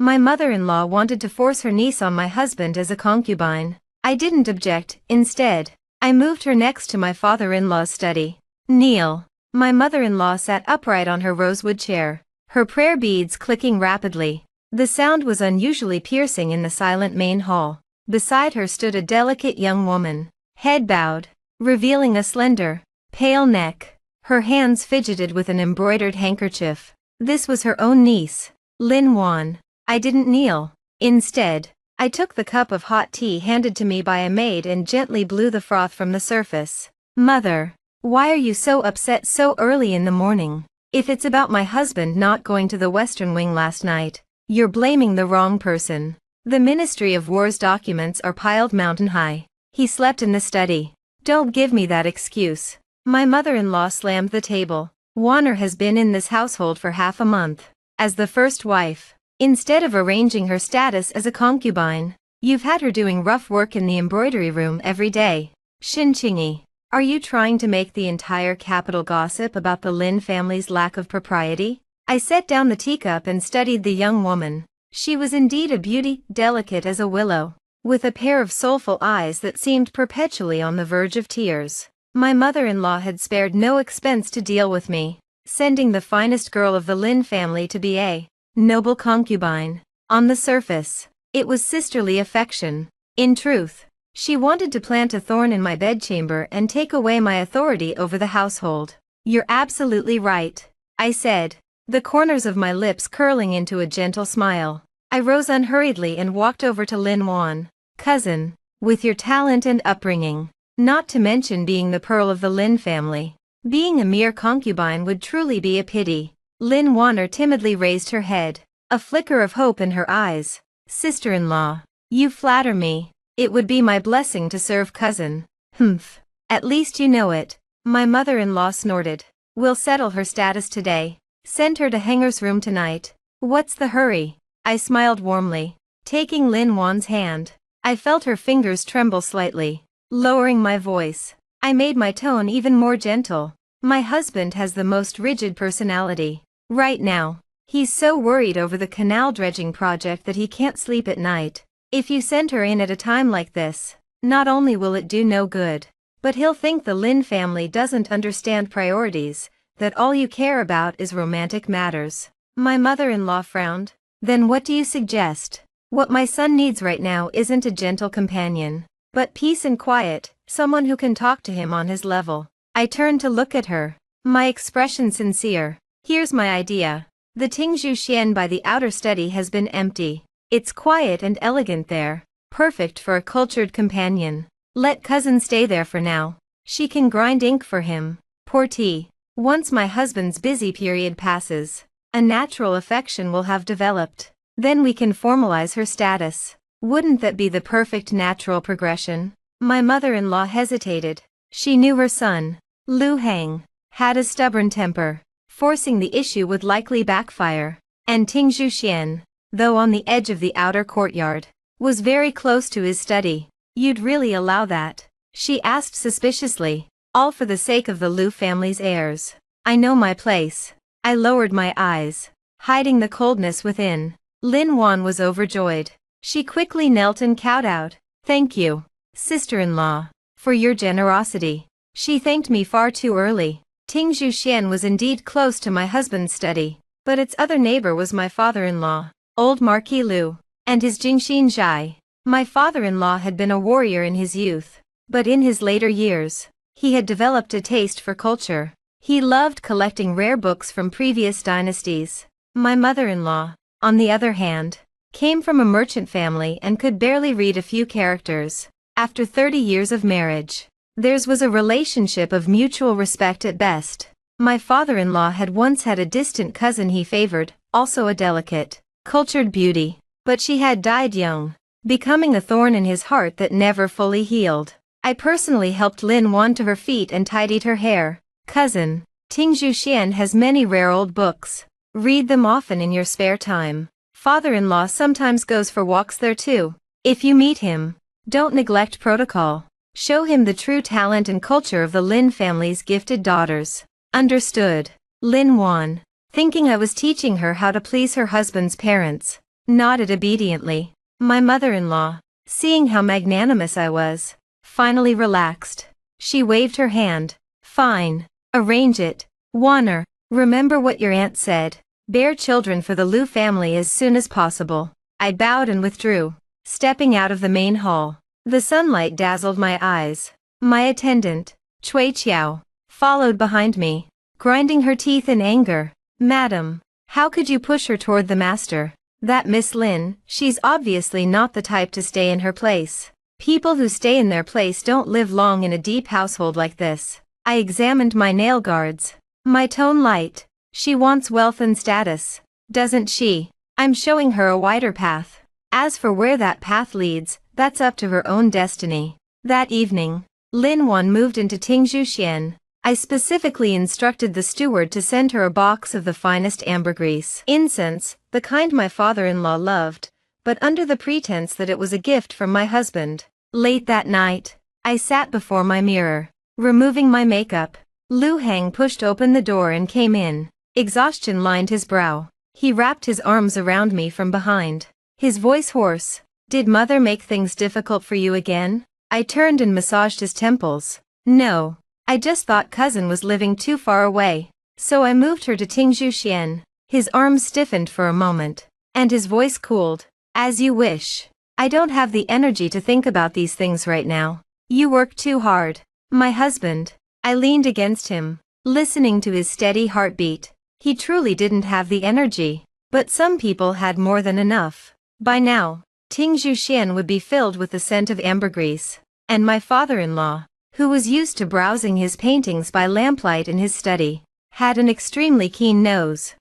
My mother-in-law wanted to force her niece on my husband as a concubine. I didn't object. Instead, I moved her next to my father-in-law's study. Kneel. My mother-in-law sat upright on her rosewood chair, her prayer beads clicking rapidly. The sound was unusually piercing in the silent main hall. Beside her stood a delicate young woman, head bowed, revealing a slender, pale neck. Her hands fidgeted with an embroidered handkerchief. This was her own niece, Lin Wan. I didn't kneel. Instead, I took the cup of hot tea handed to me by a maid and gently blew the froth from the surface. Mother, why are you so upset so early in the morning? If it's about my husband not going to the Western Wing last night, you're blaming the wrong person. The Ministry of War's documents are piled mountain high. He slept in the study. Don't give me that excuse. My mother-in-law slammed the table. Warner has been in this household for half a month. As the first wife, instead of arranging her status as a concubine, you've had her doing rough work in the embroidery room every day. Shin Chingy, are you trying to make the entire capital gossip about the Lin family's lack of propriety? I set down the teacup and studied the young woman. She was indeed a beauty, delicate as a willow, with a pair of soulful eyes that seemed perpetually on the verge of tears. My mother-in-law had spared no expense to deal with me, sending the finest girl of the Lin family to be a noble concubine. On the surface, it was sisterly affection. In truth, she wanted to plant a thorn in my bedchamber and take away my authority over the household. You're absolutely right, I said, the corners of my lips curling into a gentle smile. I rose unhurriedly and walked over to Lin Wan. Cousin, with your talent and upbringing, not to mention being the pearl of the Lin family, being a mere concubine would truly be a pity. Lin Wanner timidly raised her head, a flicker of hope in her eyes. Sister-in-law, you flatter me. It would be my blessing to serve cousin. Humph. At least you know it. My mother-in-law snorted. We'll settle her status today. Send her to Hanger's room tonight. What's the hurry? I smiled warmly, taking Lin Wan's hand. I felt her fingers tremble slightly. Lowering my voice, I made my tone even more gentle. My husband has the most rigid personality. Right now, he's so worried over the canal dredging project that he can't sleep at night. If you send her in at a time like this, not only will it do no good, but he'll think the Lin family doesn't understand priorities, that all you care about is romantic matters. My mother-in-law frowned. Then what do you suggest? What my son needs right now isn't a gentle companion, but peace and quiet, someone who can talk to him on his level. I turned to look at her, my expression sincere. Here's my idea. The Tingzhu Xian by the outer study has been empty. It's quiet and elegant there, perfect for a cultured companion. Let cousin stay there for now. She can grind ink for him, pour tea. Once my husband's busy period passes, a natural affection will have developed. Then we can formalize her status. Wouldn't that be the perfect natural progression? My mother-in-law hesitated. She knew her son, Lu Hang, had a stubborn temper. Forcing the issue would likely backfire. And Tingzhu Xian, though on the edge of the outer courtyard, was very close to his study. You'd really allow that? She asked suspiciously. All for the sake of the Lu family's heirs. I know my place. I lowered my eyes, hiding the coldness within. Lin Wan was overjoyed. She quickly knelt and kowtowed. Thank you, sister-in-law, for your generosity. She thanked me far too early. Tingzhu Xian was indeed close to my husband's study, but its other neighbor was my father-in-law, old Marquis Lu, and his Jingxin Zhai. My father-in-law had been a warrior in his youth, but in his later years, he had developed a taste for culture. He loved collecting rare books from previous dynasties. My mother-in-law, on the other hand, came from a merchant family and could barely read a few characters. After 30 years of marriage, theirs was a relationship of mutual respect at best. My father-in-law had once had a distant cousin he favored, also a delicate, cultured beauty, but she had died young, becoming a thorn in his heart that never fully healed. I personally helped Lin Wan to her feet and tidied her hair. Cousin, Tingzhu Xian has many rare old books. Read them often in your spare time. Father-in-law sometimes goes for walks there too. If you meet him, don't neglect protocol. Show him the true talent and culture of the Lin family's gifted daughters. Understood. Lin Wan, thinking I was teaching her how to please her husband's parents, nodded obediently. My mother-in-law, seeing how magnanimous I was, finally relaxed. She waved her hand. Fine. Arrange it. Warner, remember what your aunt said. Bear children for the Liu family as soon as possible. I bowed and withdrew, stepping out of the main hall. The sunlight dazzled my eyes. My attendant, Cui Chiao, followed behind me, grinding her teeth in anger. Madam, how could you push her toward the master? That Miss Lin, she's obviously not the type to stay in her place. People who stay in their place don't live long in a deep household like this. I examined my nail guards. My tone light. She wants wealth and status, doesn't she? I'm showing her a wider path. As for where that path leads, that's up to her own destiny. That evening, Lin Wan moved into Tingzhuxian. I specifically instructed the steward to send her a box of the finest ambergris incense, the kind my father-in-law loved, but under the pretense that it was a gift from my husband. Late that night, I sat before my mirror, removing my makeup. Lu Hang pushed open the door and came in. Exhaustion lined his brow. He wrapped his arms around me from behind, his voice hoarse. Did mother make things difficult for you again? I turned and massaged his temples. No. I just thought cousin was living too far away, so I moved her to Tingzhuxian. His arms stiffened for a moment, and his voice cooled. As you wish. I don't have the energy to think about these things right now. You work too hard. My husband. I leaned against him, listening to his steady heartbeat. He truly didn't have the energy, but some people had more than enough. By now, Tingzhuxian would be filled with the scent of ambergris, and my father-in-law, who was used to browsing his paintings by lamplight in his study, had an extremely keen nose.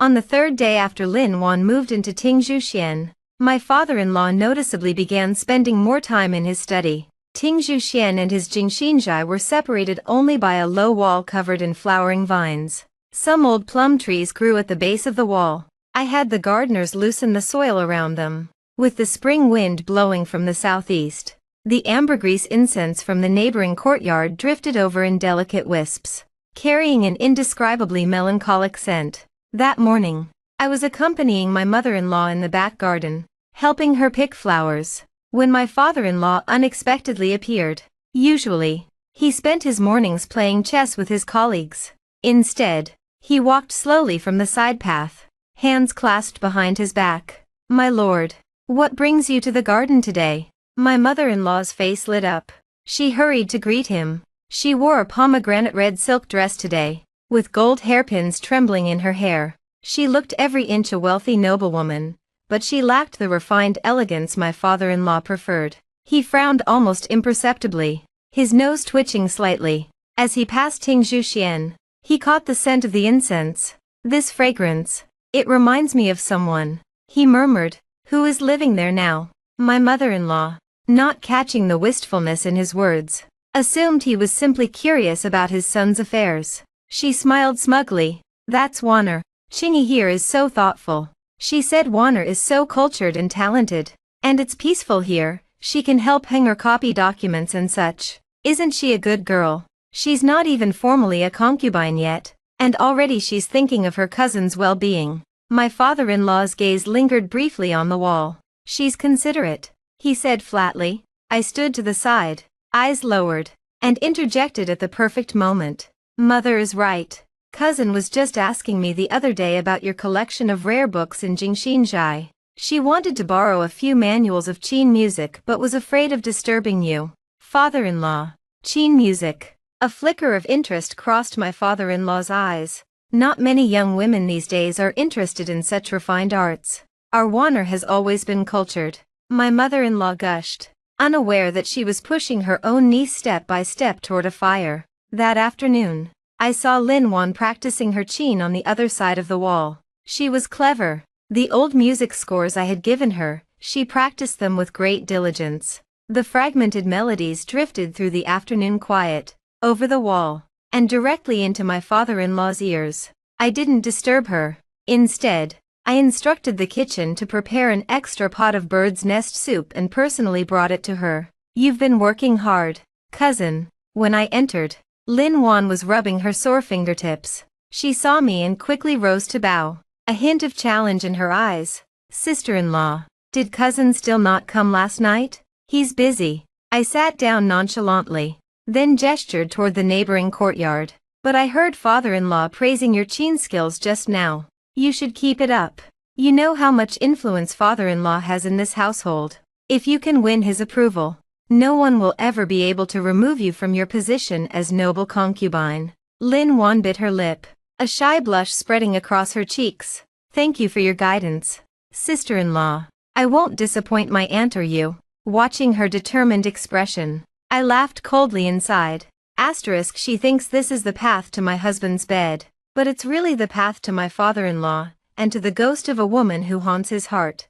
On the third day after Lin Wan moved into Tingzhuxian, my father-in-law noticeably began spending more time in his study. Tingzhuxian and his Jingxinzhai were separated only by a low wall covered in flowering vines. Some old plum trees grew at the base of the wall. I had the gardeners loosen the soil around them. With the spring wind blowing from the southeast, the ambergris incense from the neighboring courtyard drifted over in delicate wisps, carrying an indescribably melancholic scent. That morning, I was accompanying my mother-in-law in the back garden, helping her pick flowers, when my father-in-law unexpectedly appeared. Usually, he spent his mornings playing chess with his colleagues. Instead, he walked slowly from the side path, hands clasped behind his back. My lord, what brings you to the garden today? My mother-in-law's face lit up. She hurried to greet him. She wore a pomegranate red silk dress today, with gold hairpins trembling in her hair. She looked every inch a wealthy noblewoman, but she lacked the refined elegance my father-in-law preferred. He frowned almost imperceptibly, his nose twitching slightly. As he passed Tingzhuxian, he caught the scent of the incense. This fragrance, it reminds me of someone, he murmured. Who is living there now? My mother-in-law, not catching the wistfulness in his words, assumed he was simply curious about his son's affairs. She smiled smugly. That's Warner. Chingy here is so thoughtful. She said Warner is so cultured and talented. And it's peaceful here, she can help hang or copy documents and such. Isn't she a good girl? She's not even formally a concubine yet, and already she's thinking of her cousin's well-being. My father-in-law's gaze lingered briefly on the wall. She's considerate, he said flatly. I stood to the side, eyes lowered, and interjected at the perfect moment. Mother is right. Cousin was just asking me the other day about your collection of rare books in Jingxinzhai. She wanted to borrow a few manuals of Qin music but was afraid of disturbing you. Father-in-law. Qin music. A flicker of interest crossed my father-in-law's eyes. Not many young women these days are interested in such refined arts. Our Warner has always been cultured. My mother-in-law gushed, unaware that she was pushing her own niece step by step toward a fire. That afternoon, I saw Lin Wan practicing her Qin on the other side of the wall. She was clever. The old music scores I had given her, she practiced them with great diligence. The fragmented melodies drifted through the afternoon quiet, over the wall, and directly into my father-in-law's ears. I didn't disturb her. Instead, I instructed the kitchen to prepare an extra pot of bird's nest soup and personally brought it to her. You've been working hard, cousin. When I entered, Lin Wan was rubbing her sore fingertips. She saw me and quickly rose to bow, a hint of challenge in her eyes. Sister-in-law. Did cousin still not come last night? He's busy. I sat down nonchalantly, then gestured toward the neighboring courtyard. But I heard father-in-law praising your chin skills just now. You should keep it up. You know how much influence father-in-law has in this household. If you can win his approval, no one will ever be able to remove you from your position as noble concubine. Lin Wan bit her lip, a shy blush spreading across her cheeks. Thank you for your guidance, sister-in-law. I won't disappoint my aunt or you. Watching her determined expression, I laughed coldly inside. Asterisk, she thinks this is the path to my husband's bed, but it's really the path to my father-in-law, and to the ghost of a woman who haunts his heart.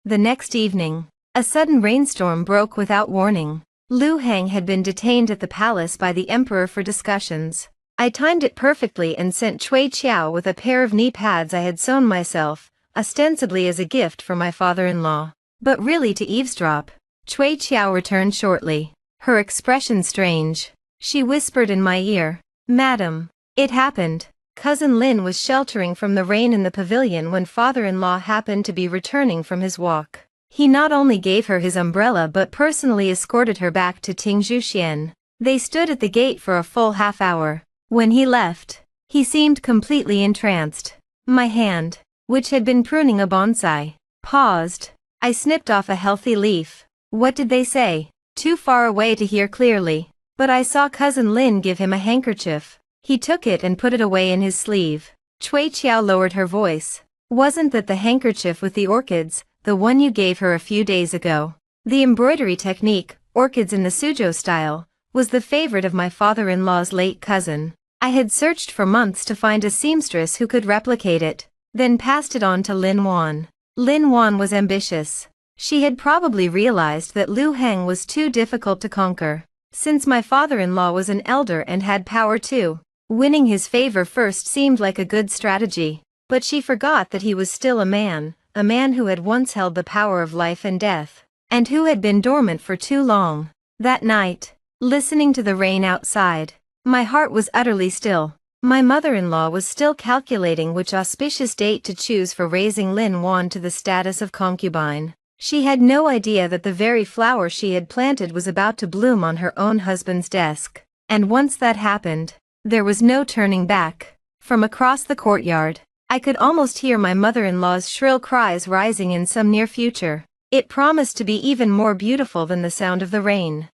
The next evening, a sudden rainstorm broke without warning. Lu Hang had been detained at the palace by the emperor for discussions. I timed it perfectly and sent Cui Qiao with a pair of knee pads I had sewn myself, ostensibly as a gift for my father-in-law, but really to eavesdrop. Cui Qiao returned shortly, her expression strange. She whispered in my ear, "Madam, it happened. Cousin Lin was sheltering from the rain in the pavilion when father-in-law happened to be returning from his walk. He not only gave her his umbrella but personally escorted her back to Tingzhuxian. They stood at the gate for a full half hour. When he left, he seemed completely entranced. My hand, which had been pruning a bonsai, paused. I snipped off a healthy leaf. What did they say? Too far away to hear clearly, but I saw cousin Lin give him a handkerchief. He took it and put it away in his sleeve." Cui Qiao lowered her voice. "Wasn't that the handkerchief with the orchids, the one you gave her a few days ago? The embroidery technique, orchids in the Suzhou style, was the favorite of my father-in-law's late cousin. I had searched for months to find a seamstress who could replicate it, then passed it on to Lin Wan. Lin Wan was ambitious. She had probably realized that Lu Heng was too difficult to conquer. Since my father-in-law was an elder and had power too, winning his favor first seemed like a good strategy. But she forgot that he was still a man who had once held the power of life and death, and who had been dormant for too long. That night, listening to the rain outside, my heart was utterly still. My mother-in-law was still calculating which auspicious date to choose for raising Lin Wan to the status of concubine. She had no idea that the very flower she had planted was about to bloom on her own husband's desk. And once that happened, there was no turning back. From across the courtyard, I could almost hear my mother-in-law's shrill cries rising in some near future. It promised to be even more beautiful than the sound of the rain.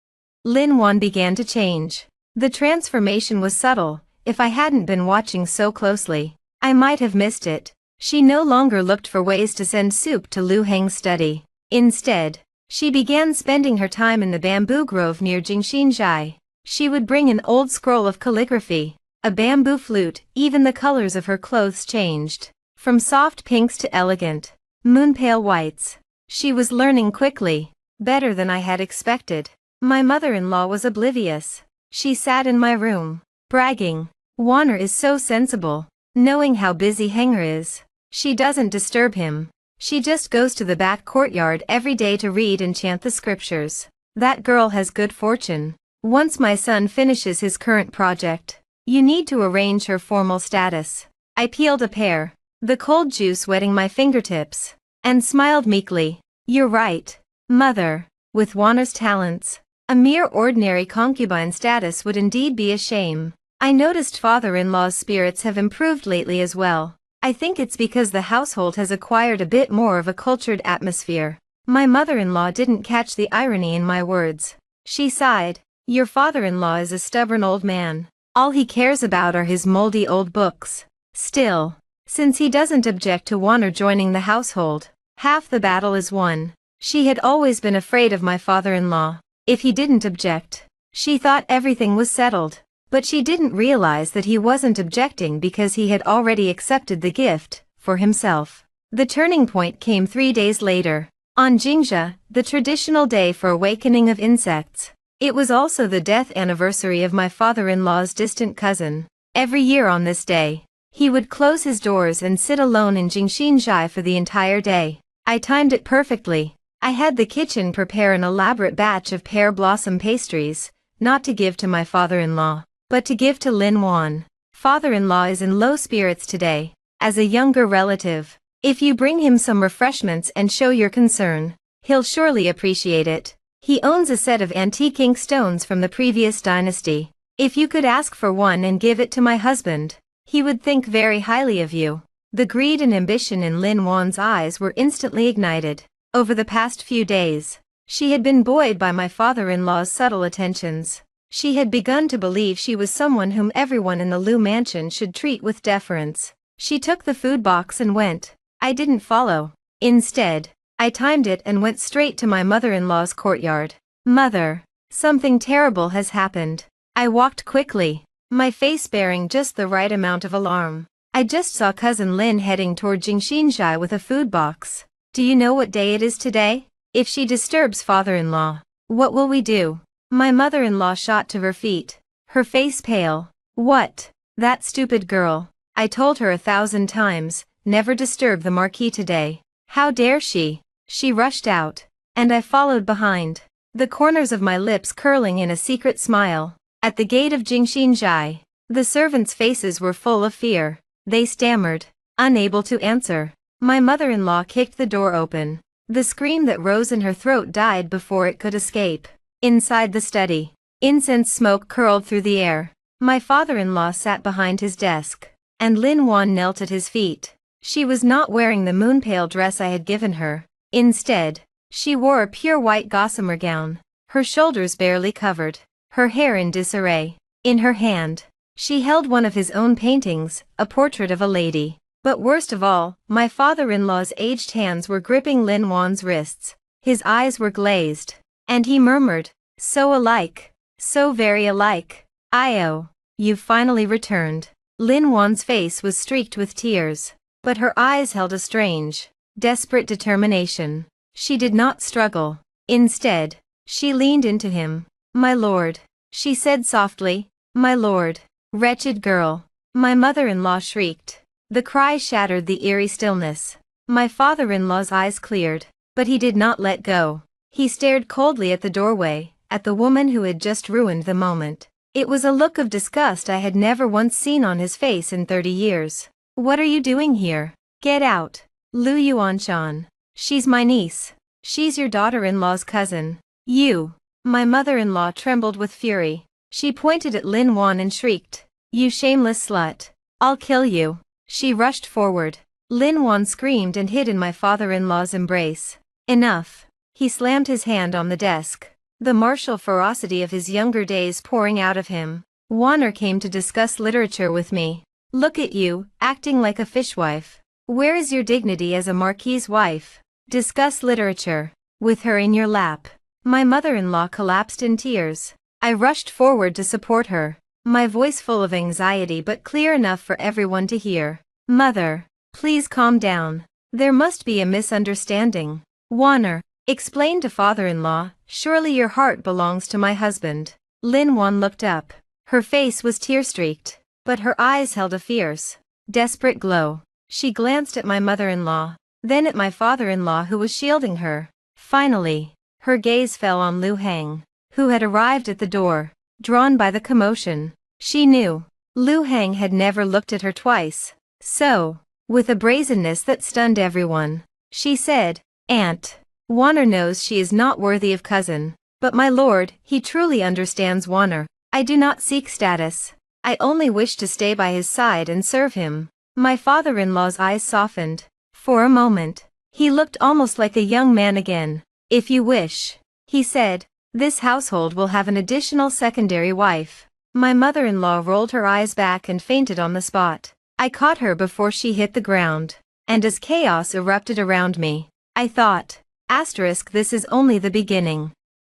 Lin Wan began to change. The transformation was subtle. If I hadn't been watching so closely, I might have missed it. She no longer looked for ways to send soup to Lu Heng's study. Instead, she began spending her time in the bamboo grove near Jingxinzhai. She would bring an old scroll of calligraphy, a bamboo flute. Even the colors of her clothes changed, from soft pinks to elegant, moon-pale whites. She was learning quickly, better than I had expected. My mother-in-law was oblivious. She sat in my room, bragging, "Wanner is so sensible, knowing how busy Hanger is. She doesn't disturb him. She just goes to the back courtyard every day to read and chant the scriptures. That girl has good fortune. Once my son finishes his current project, you need to arrange her formal status." I peeled a pear, the cold juice wetting my fingertips, and smiled meekly. "You're right, mother. With Wanner's talents, a mere ordinary concubine status would indeed be a shame." I noticed father-in-law's spirits have improved lately as well. I think it's because the household has acquired a bit more of a cultured atmosphere. My mother-in-law didn't catch the irony in my words. She sighed. "Your father-in-law is a stubborn old man. All he cares about are his moldy old books. Still, since he doesn't object to Wanner joining the household, half the battle is won." She had always been afraid of my father-in-law. If he didn't object, she thought everything was settled. But she didn't realize that he wasn't objecting because he had already accepted the gift for himself. The turning point came 3 days later, on Jingzha, the traditional day for awakening of insects. It was also the death anniversary of my father-in-law's distant cousin. Every year on this day, he would close his doors and sit alone in Jingxinzhai for the entire day. I timed it perfectly. I had the kitchen prepare an elaborate batch of pear blossom pastries, not to give to my father-in-law, but to give to Lin Wan. Father-in-law is in low spirits today. As a younger relative, If you bring him some refreshments and show your concern, he'll surely appreciate it. He owns a set of antique ink stones from the previous dynasty. If you could ask for one and give it to my husband, he would think very highly of you." The greed and ambition in Lin Wan's eyes were instantly ignited. Over the past few days, she had been buoyed by my father-in-law's subtle attentions. She had begun to believe she was someone whom everyone in the Liu mansion should treat with deference. She took the food box and went. I didn't follow. Instead, I timed it and went straight to my mother-in-law's courtyard. "Mother, something terrible has happened." I walked quickly, my face bearing just the right amount of alarm. "I just saw cousin Lin heading toward Jingxinzhai with a food box. Do you know what day it is today? If she disturbs father-in-law, what will we do?" My mother-in-law shot to her feet, her face pale. "What? That stupid girl. I told her 1,000 times, never disturb the Marquis today. How dare she?" She rushed out, and I followed behind, the corners of my lips curling in a secret smile. At the gate of Jingxinzhai, the servants' faces were full of fear. They stammered, unable to answer. My mother-in-law kicked the door open. The scream that rose in her throat died before it could escape. Inside the study, incense smoke curled through the air. My father-in-law sat behind his desk, and Lin Wan knelt at his feet. She was not wearing the moon-pale dress I had given her. Instead, she wore a pure white gossamer gown, her shoulders barely covered, her hair in disarray. In her hand, she held one of his own paintings, a portrait of a lady. But worst of all, my father-in-law's aged hands were gripping Lin Wan's wrists. His eyes were glazed, and he murmured, "So alike, so very alike. Io, you've finally returned." Lin Wan's face was streaked with tears, but her eyes held a strange, desperate determination. She did not struggle. Instead, she leaned into him. "My lord," she said softly, "my lord." "Wretched girl," my mother-in-law shrieked. The cry shattered the eerie stillness. My father-in-law's eyes cleared, but he did not let go. He stared coldly at the doorway, at the woman who had just ruined the moment. It was a look of disgust I had never once seen on his face in 30 years. "What are you doing here? Get out." "Lu Yuanshan. She's my niece. She's your daughter-in-law's cousin." "You." My mother-in-law trembled with fury. She pointed at Lin Wan and shrieked, "You shameless slut. I'll kill you." She rushed forward. Lin Wan screamed and hid in my father-in-law's embrace. "Enough." He slammed his hand on the desk, the martial ferocity of his younger days pouring out of him. "Wanner came to discuss literature with me. Look at you, acting like a fishwife. Where is your dignity as a marquis's wife? Discuss literature, with her in your lap." My mother-in-law collapsed in tears. I rushed forward to support her, my voice full of anxiety but clear enough for everyone to hear. "Mother, please calm down. There must be a misunderstanding. Wanner, explain to father-in-law, surely your heart belongs to my husband." Lin Wan looked up. Her face was tear-streaked, but her eyes held a fierce, desperate glow. She glanced at my mother-in-law, then at my father-in-law who was shielding her. Finally, her gaze fell on Liu Hang, who had arrived at the door, drawn by the commotion. She knew. Liu Hang had never looked at her twice. So, with a brazenness that stunned everyone, she said, "Aunt, Wanner knows she is not worthy of cousin. But my lord, he truly understands Wanner. I do not seek status. I only wish to stay by his side and serve him." My father-in-law's eyes softened. For a moment, he looked almost like a young man again. "If you wish," he said, "this household will have an additional secondary wife." My mother-in-law rolled her eyes back and fainted on the spot. I caught her before she hit the ground, and as chaos erupted around me, I thought, this is only the beginning.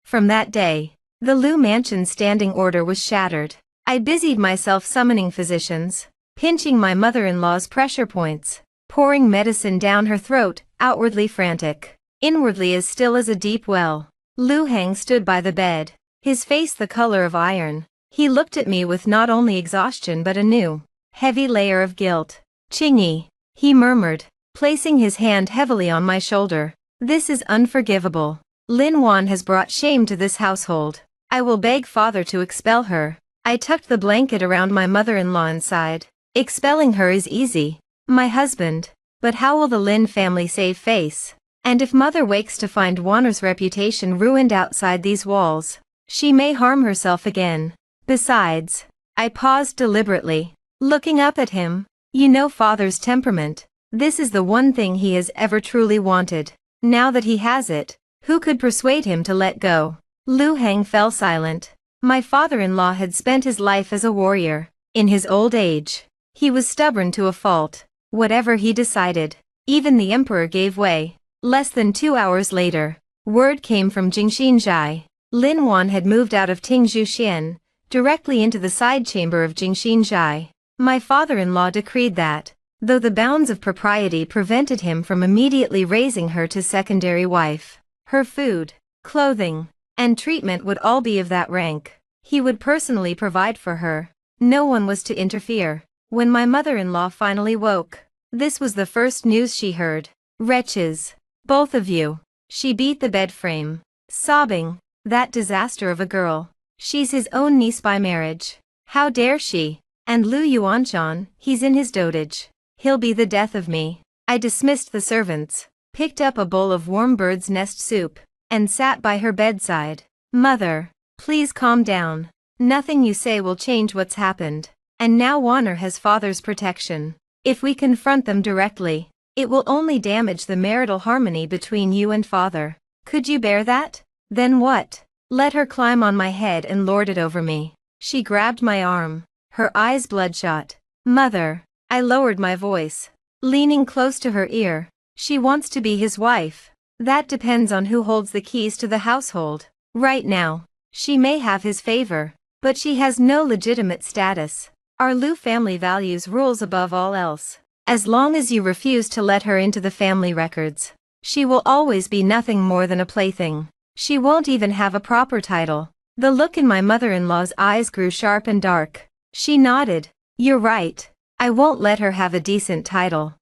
From that day, the Liu Mansion's standing order was shattered. I busied myself summoning physicians, pinching my mother-in-law's pressure points, pouring medicine down her throat, outwardly frantic, inwardly as still as a deep well. Liu Hang stood by the bed, his face the color of iron. He looked at me with not only exhaustion but a new, heavy layer of guilt. "Qingyi," he murmured, placing his hand heavily on my shoulder. "This is unforgivable. Lin Wan has brought shame to this household. I will beg father to expel her." I tucked the blanket around my mother-in-law and sighed. "Expelling her is easy, my husband, But how will the Lin family save face? And if mother wakes to find Wanner's reputation ruined outside these walls, she may harm herself again. Besides, I paused deliberately, looking up at him. You know father's temperament. This is the one thing he has ever truly wanted. Now that he has it, who could persuade him to let go? Lu Heng fell silent. My father-in-law had spent his life as a warrior. In his old age, he was stubborn to a fault. Whatever he decided, even the emperor gave way. Less than 2 hours later, word came from Jingxinzhai. Lin Wan had moved out of Tingzhuxian, directly into the side chamber of Jingxinzhai. My father-in-law decreed that, though the bounds of propriety prevented him from immediately raising her to secondary wife, her food, clothing, and treatment would all be of that rank. He would personally provide for her. No one was to interfere. When my mother-in-law finally woke, this was the first news she heard. Wretches, both of you. She beat the bed frame, sobbing. That disaster of a girl. She's his own niece by marriage. How dare she? And Lu Yuanshan, he's in his dotage. He'll be the death of me. I dismissed the servants, picked up a bowl of warm bird's nest soup, and sat by her bedside. Mother, please calm down. Nothing you say will change what's happened. And now Wanner has father's protection. If we confront them directly, it will only damage the marital harmony between you and father. Could you bear that? Then what? Let her climb on my head and lord it over me. She grabbed my arm, her eyes bloodshot. Mother, I lowered my voice, leaning close to her ear. She wants to be his wife. That depends on who holds the keys to the household. Right now, she may have his favor, but she has no legitimate status. Our Lu family values rules above all else. As long as you refuse to let her into the family records, she will always be nothing more than a plaything. She won't even have a proper title. The look in my mother-in-law's eyes grew sharp and dark. She nodded. You're right. I won't let her have a decent title.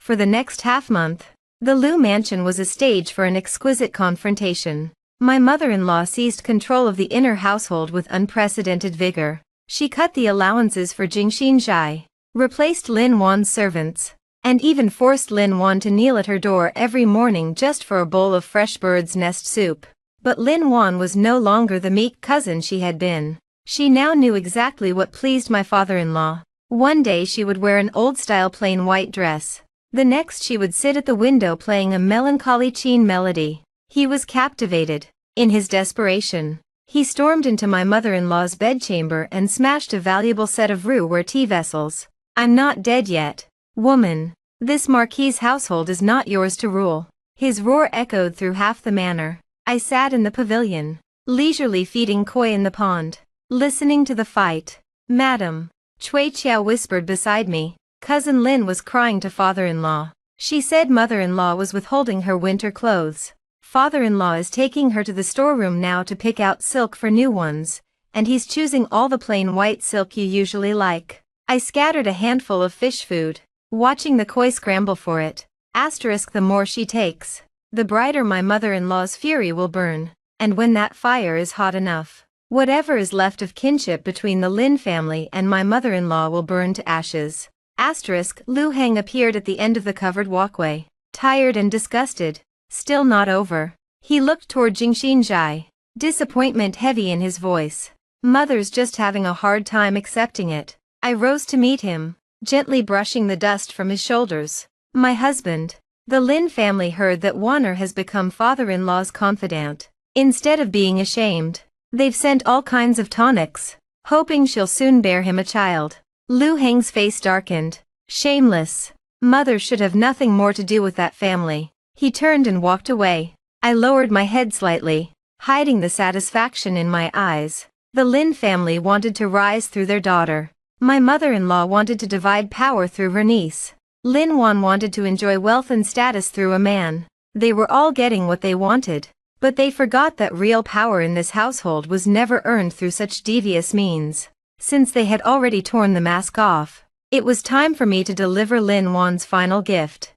For the next half-month, the Lu mansion was a stage for an exquisite confrontation. My mother-in-law seized control of the inner household with unprecedented vigor. She cut the allowances for Jingxinzhai, replaced Lin Wan's servants, and even forced Lin Wan to kneel at her door every morning just for a bowl of fresh bird's nest soup. But Lin Wan was no longer the meek cousin she had been. She now knew exactly what pleased my father-in-law. One day she would wear an old-style plain white dress. The next she would sit at the window playing a melancholy Qin melody. He was captivated. In his desperation, he stormed into my mother-in-law's bedchamber and smashed a valuable set of Ru tea vessels. I'm not dead yet, woman. This marquis's household is not yours to rule. His roar echoed through half the manor. I sat in the pavilion, leisurely feeding koi in the pond, listening to the fight. Madam, Cui Chiao whispered beside me. Cousin Lin was crying to father-in-law. She said mother-in-law was withholding her winter clothes. Father-in-law is taking her to the storeroom now to pick out silk for new ones, and he's choosing all the plain white silk you usually like. I scattered a handful of fish food, watching the koi scramble for it. Asterisk the more she takes, the brighter my mother-in-law's fury will burn, and when that fire is hot enough, whatever is left of kinship between the Lin family and my mother-in-law will burn to ashes. Asterisk Lu Heng appeared at the end of the covered walkway, tired and disgusted. Still not over. He looked toward Jingxinzhai, disappointment heavy in his voice. Mother's just having a hard time accepting it. I rose to meet him, gently brushing the dust from his shoulders. My husband. The Lin family heard that Wanner has become father-in-law's confidant. Instead of being ashamed, they've sent all kinds of tonics, hoping she'll soon bear him a child. Lu Heng's face darkened. Shameless. Mother should have nothing more to do with that family. He turned and walked away. I lowered my head slightly, hiding the satisfaction in my eyes. The Lin family wanted to rise through their daughter. My mother-in-law wanted to divide power through her niece. Lin Wan wanted to enjoy wealth and status through a man. They were all getting what they wanted, but they forgot that real power in this household was never earned through such devious means. Since they had already torn the mask off, it was time for me to deliver Lin Wan's final gift.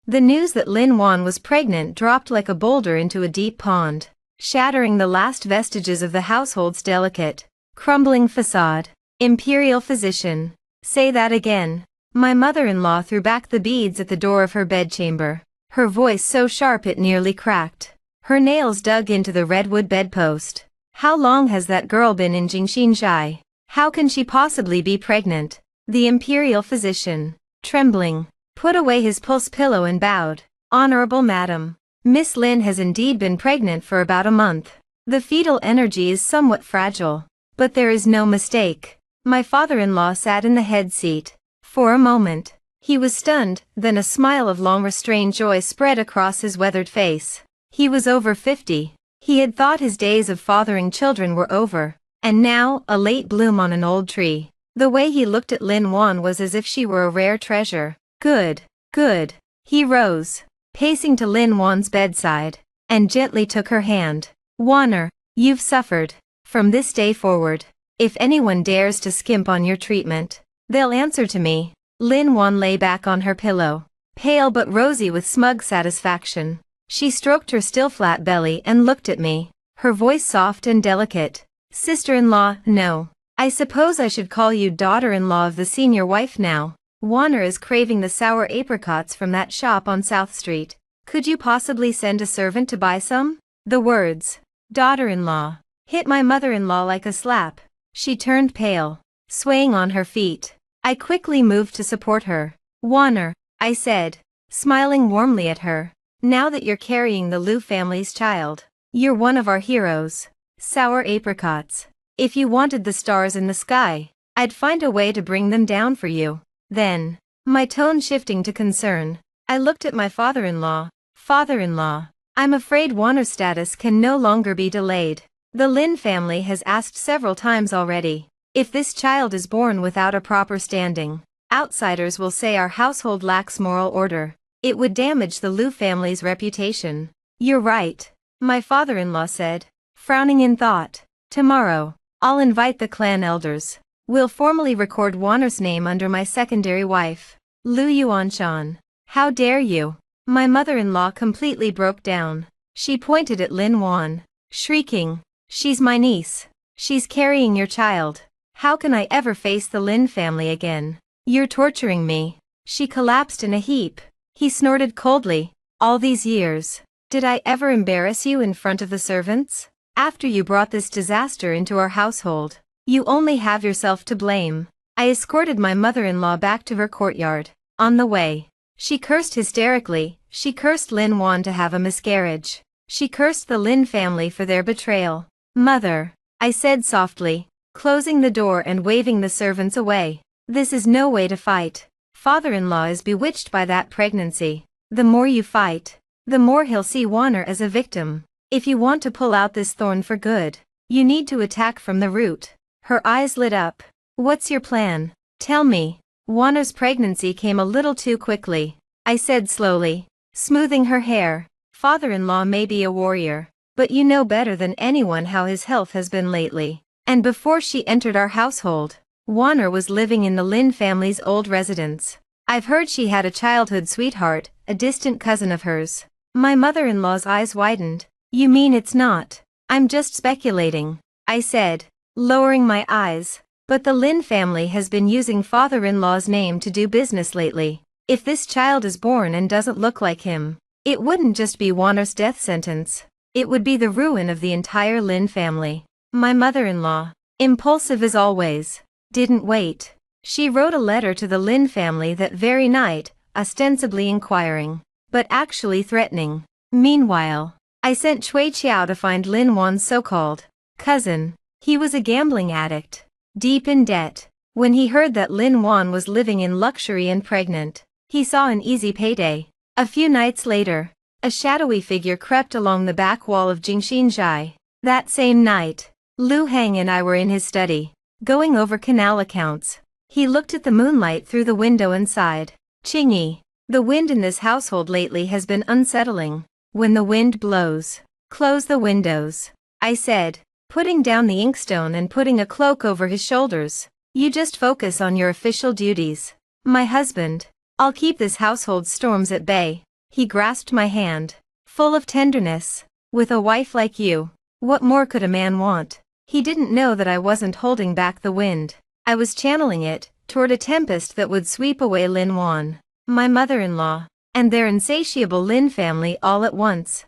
The news that Lin Wan was pregnant dropped like a boulder into a deep pond, shattering the last vestiges of the household's delicate, crumbling facade. Imperial physician. Say that again. My mother-in-law threw back the beads at the door of her bedchamber, her voice so sharp it nearly cracked. Her nails dug into the redwood bedpost. How long has that girl been in Jingxinzhai? How can she possibly be pregnant? The imperial physician, trembling, put away his pulse pillow and bowed. Honorable Madam, Miss Lin has indeed been pregnant for about a month. The fetal energy is somewhat fragile, but there is no mistake. My father-in-law sat in the head seat. For a moment, he was stunned, then a smile of long-restrained joy spread across his weathered face. He was over 50. He had thought his days of fathering children were over, and now, a late bloom on an old tree. The way he looked at Lin Wan was as if she were a rare treasure. Good, good. He rose, pacing to Lin Wan's bedside, and gently took her hand. Wanner, you've suffered. From this day forward, if anyone dares to skimp on your treatment, they'll answer to me. Lin Wan lay back on her pillow, pale but rosy with smug satisfaction. She stroked her still flat belly and looked at me, her voice soft and delicate. Sister-in-law, no. I suppose I should call you daughter-in-law of the senior wife now. Wanner is craving the sour apricots from that shop on South Street. Could you possibly send a servant to buy some? The words, daughter-in-law, hit my mother-in-law like a slap. She turned pale, swaying on her feet. I quickly moved to support her. Wanner, I said, smiling warmly at her. Now that you're carrying the Liu family's child, you're one of our heroes. Sour apricots. If you wanted the stars in the sky, I'd find a way to bring them down for you. Then, my tone shifting to concern, I looked at my father-in-law. Father-in-law, I'm afraid Wanner's status can no longer be delayed. The Lin family has asked several times already. If this child is born without a proper standing, outsiders will say our household lacks moral order. It would damage the Liu family's reputation. You're right, my father-in-law said, frowning in thought. Tomorrow, I'll invite the clan elders. We'll formally record Wanner's name under my secondary wife, Liu Yuanshan. How dare you? My mother-in-law completely broke down. She pointed at Lin Wan, shrieking, she's my niece. She's carrying your child. How can I ever face the Lin family again? You're torturing me. She collapsed in a heap. He snorted coldly. All these years, did I ever embarrass you in front of the servants? After you brought this disaster into our household, you only have yourself to blame. I escorted my mother-in-law back to her courtyard. On the way, she cursed hysterically. She cursed Lin Wan to have a miscarriage. She cursed the Lin family for their betrayal. Mother, I said softly, closing the door and waving the servants away. This is no way to fight. Father-in-law is bewitched by that pregnancy. The more you fight, the more he'll see Wanner as a victim. If you want to pull out this thorn for good, you need to attack from the root. Her eyes lit up. What's your plan? Tell me. Wanner's pregnancy came a little too quickly, I said slowly, smoothing her hair. Father-in-law may be a warrior, but you know better than anyone how his health has been lately. And before she entered our household, Wanner was living in the Lin family's old residence. I've heard she had a childhood sweetheart, a distant cousin of hers. My mother-in-law's eyes widened. You mean it's not? I'm just speculating, I said, lowering my eyes. But the Lin family has been using father-in-law's name to do business lately. If this child is born and doesn't look like him, it wouldn't just be Wanner's death sentence. It would be the ruin of the entire Lin family. My mother-in-law, impulsive as always, didn't wait. She wrote a letter to the Lin family that very night, ostensibly inquiring, but actually threatening. Meanwhile, I sent Cui Qiao to find Lin Wan's so-called cousin. He was a gambling addict, deep in debt. When he heard that Lin Wan was living in luxury and pregnant, he saw an easy payday. A few nights later, a shadowy figure crept along the back wall of Jingxinzhai. That same night, Lu Heng and I were in his study, going over canal accounts. He looked at the moonlight through the window and sighed. Qingyi, the wind in this household lately has been unsettling. When the wind blows, close the windows, I said, putting down the inkstone and putting a cloak over his shoulders. You just focus on your official duties. My husband, I'll keep this household's storms at bay. He grasped my hand, full of tenderness. With a wife like you, what more could a man want? He didn't know that I wasn't holding back the wind. I was channeling it, toward a tempest that would sweep away Lin Wan, my mother-in-law, and their insatiable Lin family all at once.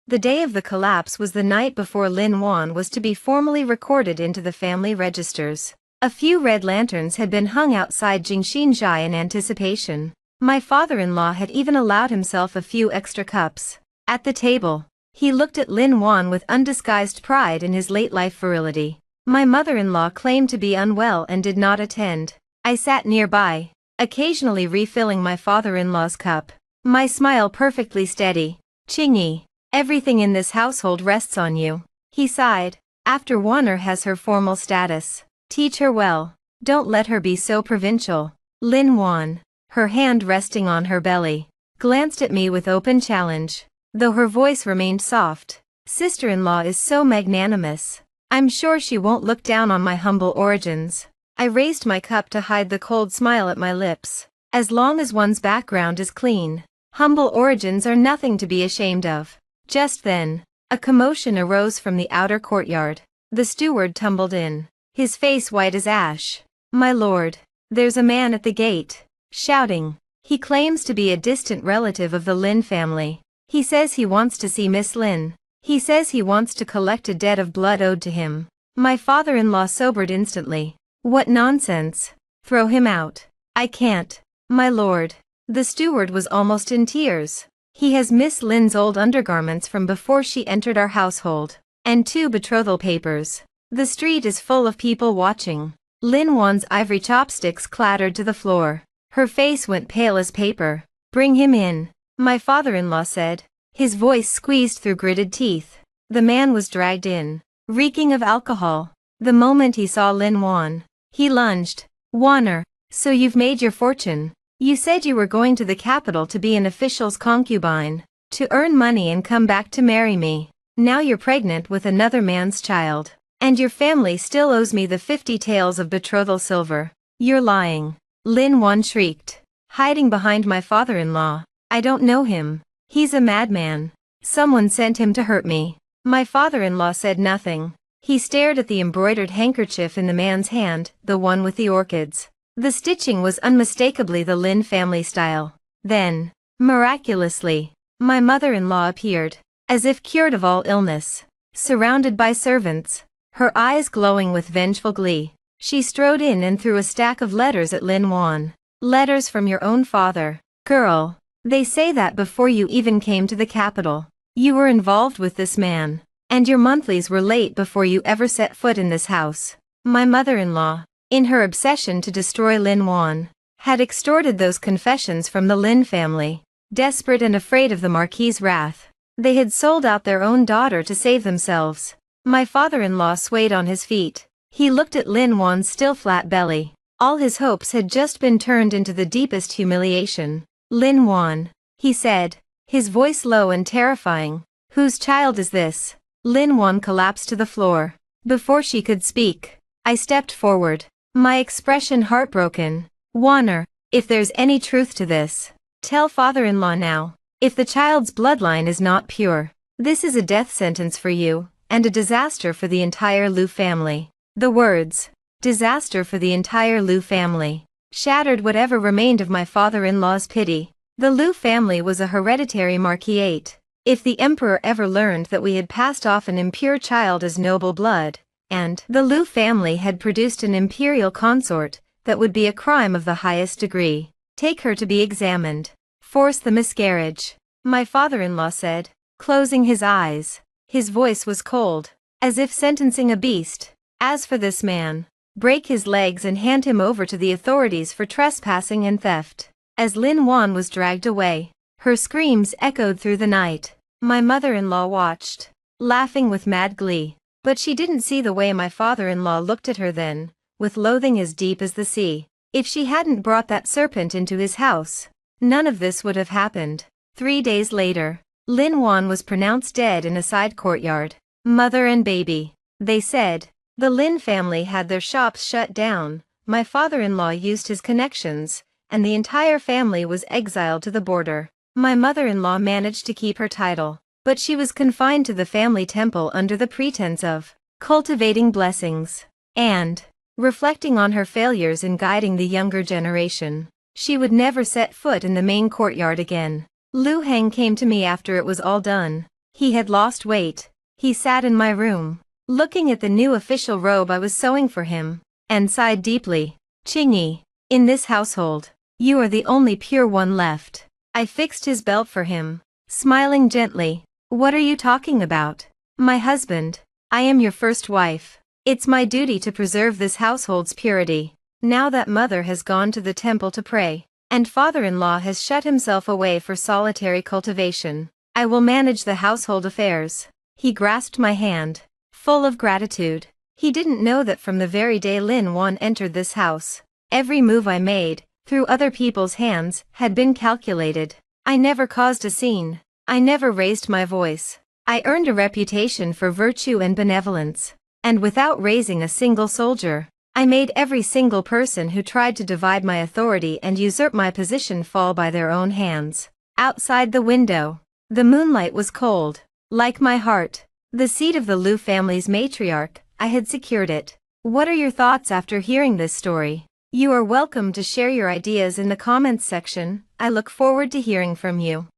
The day of the collapse was the night before Lin Wan was to be formally recorded into the family registers. A few red lanterns had been hung outside Jingxinzhai in anticipation. My father-in-law had even allowed himself a few extra cups. At the table, he looked at Lin Wan with undisguised pride in his late-life virility. My mother-in-law claimed to be unwell and did not attend. I sat nearby, occasionally refilling my father-in-law's cup, my smile perfectly steady. "Qingyi, everything in this household rests on you," he sighed. "After Wanner has her formal status, teach her well. Don't let her be so provincial." Lin Wan, her hand resting on her belly, glanced at me with open challenge, though her voice remained soft. "Sister-in-law is so magnanimous. I'm sure she won't look down on my humble origins." I raised my cup to hide the cold smile at my lips. As long as one's background is clean, humble origins are nothing to be ashamed of. Just then, a commotion arose from the outer courtyard. The steward tumbled in, his face white as ash. "My lord, there's a man at the gate," shouting. "He claims to be a distant relative of the Lin family. He says he wants to see Miss Lin. He says he wants to collect a debt of blood owed to him." My father-in-law sobered instantly. "What nonsense! Throw him out." "I can't, my lord." The steward was almost in tears. "He has Miss Lin's old undergarments from before she entered our household, and 2 betrothal papers. The street is full of people watching." Lin Wan's ivory chopsticks clattered to the floor. Her face went pale as paper. "Bring him in," my father-in-law said, his voice squeezed through gritted teeth. The man was dragged in, reeking of alcohol. The moment he saw Lin Wan, he lunged. "Wanner, so you've made your fortune. You said you were going to the capital to be an official's concubine, to earn money and come back to marry me. Now you're pregnant with another man's child, and your family still owes me the 50 taels of betrothal silver. You're lying." Lin Wan shrieked, hiding behind my father-in-law. "I don't know him. He's a madman. Someone sent him to hurt me." My father-in-law said nothing. He stared at the embroidered handkerchief in the man's hand, the one with the orchids. The stitching was unmistakably the Lin family style. Then, miraculously, my mother-in-law appeared, as if cured of all illness, surrounded by servants, her eyes glowing with vengeful glee. She strode in and threw a stack of letters at Lin Wan. "Letters from your own father. Girl, they say that before you even came to the capital, you were involved with this man, and your monthlies were late before you ever set foot in this house." My mother-in-law, in her obsession to destroy Lin Wan, had extorted those confessions from the Lin family. Desperate and afraid of the Marquis's wrath, they had sold out their own daughter to save themselves. My father-in-law swayed on his feet. He looked at Lin Wan's still flat belly. All his hopes had just been turned into the deepest humiliation. "Lin Wan," he said, his voice low and terrifying, "whose child is this?" Lin Wan collapsed to the floor. Before she could speak, I stepped forward, my expression heartbroken. "Wanner, if there's any truth to this, tell father-in-law now. If the child's bloodline is not pure, this is a death sentence for you, and a disaster for the entire Liu family." The words, "disaster for the entire Liu family," shattered whatever remained of my father-in-law's pity. The Liu family was a hereditary marquisate. If the emperor ever learned that we had passed off an impure child as noble blood, and the Liu family had produced an imperial consort, that would be a crime of the highest degree. "Take her to be examined. Force the miscarriage," my father-in-law said, closing his eyes. His voice was cold, as if sentencing a beast. "As for this man, break his legs and hand him over to the authorities for trespassing and theft." As Lin Wan was dragged away, her screams echoed through the night. My mother-in-law watched, laughing with mad glee. But she didn't see the way my father-in-law looked at her then, with loathing as deep as the sea. If she hadn't brought that serpent into his house, none of this would have happened. 3 days later, Lin Wan was pronounced dead in a side courtyard. Mother and baby, they said. The Lin family had their shops shut down, my father-in-law used his connections, and the entire family was exiled to the border. My mother-in-law managed to keep her title, but she was confined to the family temple under the pretense of cultivating blessings. And reflecting on her failures in guiding the younger generation. She would never set foot in the main courtyard again. Lu Heng came to me after it was all done. He had lost weight. He sat in my room, looking at the new official robe I was sewing for him, and sighed deeply. Qingyi, in this household, you are the only pure one left. I fixed his belt for him, smiling gently. What are you talking about? My husband. I am your first wife. It's my duty to preserve this household's purity. Now that mother has gone to the temple to pray, and father-in-law has shut himself away for solitary cultivation, I will manage the household affairs. He grasped my hand, full of gratitude. He didn't know that from the very day Lin Wan entered this house, every move I made, through other people's hands, had been calculated. I never caused a scene. I never raised my voice. I earned a reputation for virtue and benevolence. And without raising a single soldier, I made every single person who tried to divide my authority and usurp my position fall by their own hands. Outside the window, the moonlight was cold, like my heart. The seat of the Lu family's matriarch, I had secured it. What are your thoughts after hearing this story? You are welcome to share your ideas in the comments section. I look forward to hearing from you.